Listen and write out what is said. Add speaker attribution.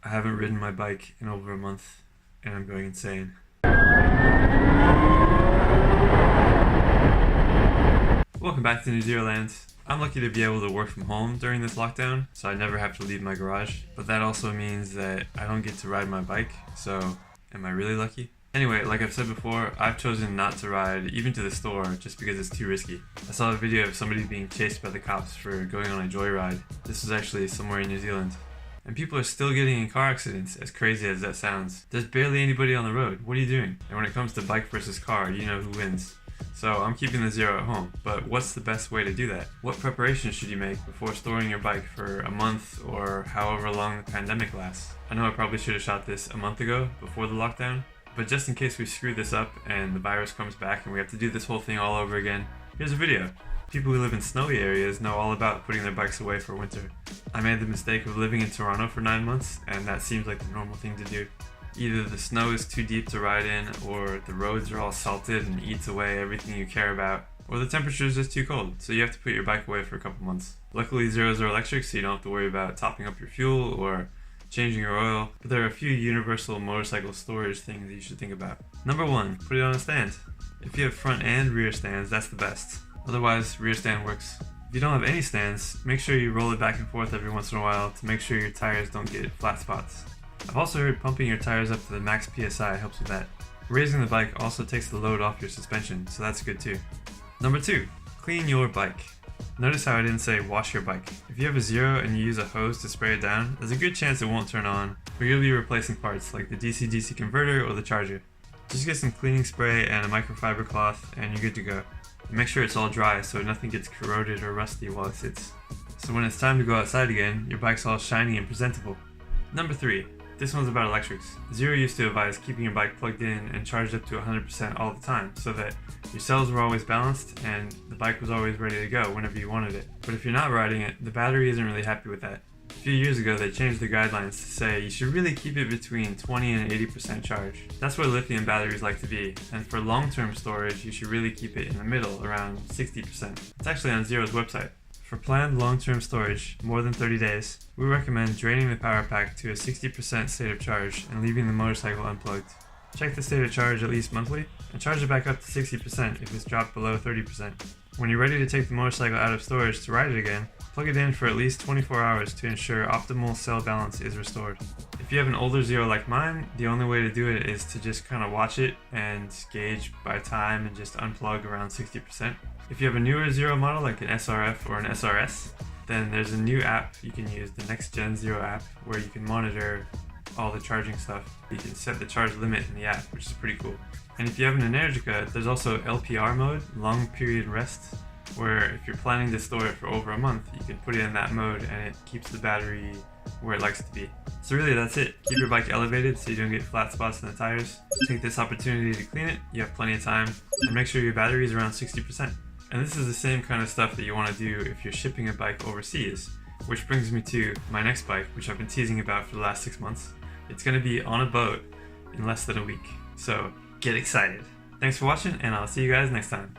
Speaker 1: I haven't ridden my bike in over a month, and I'm going insane. Welcome back to NewZeroland. I'm lucky to be able to work from home during this lockdown, so I never have to leave my garage. But that also means that I don't get to ride my bike, so am I really lucky? Anyway, like I've said before, I've chosen not to ride even to the store just because it's too risky. I saw a video of somebody being chased by the cops for going on a joyride. This was actually somewhere in New Zealand. And people are still getting in car accidents, as crazy as that sounds. There's barely anybody on the road. What are you doing? And when it comes to bike versus car, you know who wins. So I'm keeping the zero at home, but what's the best way to do that? What preparations should you make before storing your bike for a month or however long the pandemic lasts? I know I probably should have shot this a month ago, before the lockdown, but just in case we screw this up and the virus comes back and we have to do this whole thing all over again, here's a video. People who live in snowy areas know all about putting their bikes away for winter. I made the mistake of living in Toronto for 9 months, and that seems like the normal thing to do. Either the snow is too deep to ride in, or the roads are all salted and eats away everything you care about, or the temperature is just too cold, so you have to put your bike away for a couple months. Luckily, Zeros are electric, so you don't have to worry about topping up your fuel or changing your oil, but there are a few universal motorcycle storage things that you should think about. Number 1, put it on a stand. If you have front and rear stands, that's the best. Otherwise, rear stand works. If you don't have any stands, make sure you roll it back and forth every once in a while to make sure your tires don't get flat spots. I've also heard pumping your tires up to the max PSI helps with that. Raising the bike also takes the load off your suspension, so that's good too. Number 2, clean your bike. Notice how I didn't say wash your bike. If you have a Zero and you use a hose to spray it down, there's a good chance it won't turn on, or you'll be replacing parts like the DC-DC converter or the charger. Just get some cleaning spray and a microfiber cloth and you're good to go. And make sure it's all dry so nothing gets corroded or rusty while it sits. So when it's time to go outside again, your bike's all shiny and presentable. Number 3. This one's about electrics. Zero used to advise keeping your bike plugged in and charged up to 100% all the time so that your cells were always balanced and the bike was always ready to go whenever you wanted it. But if you're not riding it, the battery isn't really happy with that. A few years ago they changed the guidelines to say you should really keep it between 20 and 80% charge. That's where lithium batteries like to be, and for long-term storage you should really keep it in the middle, around 60%. It's actually on Zero's website. For planned long-term storage, more than 30 days, we recommend draining the power pack to a 60% state of charge and leaving the motorcycle unplugged. Check the state of charge at least monthly, and charge it back up to 60% if it's dropped below 30%. When you're ready to take the motorcycle out of storage to ride it again, plug it in for at least 24 hours to ensure optimal cell balance is restored. If you have an older Zero like mine, the only way to do it is to just kind of watch it and gauge by time and just unplug around 60%. If you have a newer Zero model like an SRF or an SRS, then there's a new app you can use, the Next Gen Zero app, where you can monitor all the charging stuff. You can set the charge limit in the app, which is pretty cool. And if you have an Energica, there's also LPR mode, long period rest, where if you're planning to store it for over a month, you can put it in that mode and it keeps the battery where it likes to be. So really that's it. Keep your bike elevated so you don't get flat spots in the tires. Take this opportunity to clean it, you have plenty of time, and make sure your battery is around 60%. And this is the same kind of stuff that you want to do if you're shipping a bike overseas. Which brings me to my next bike, which I've been teasing about for the last 6 months. It's going to be on a boat in less than a week. So get excited. Thanks for watching, and I'll see you guys next time.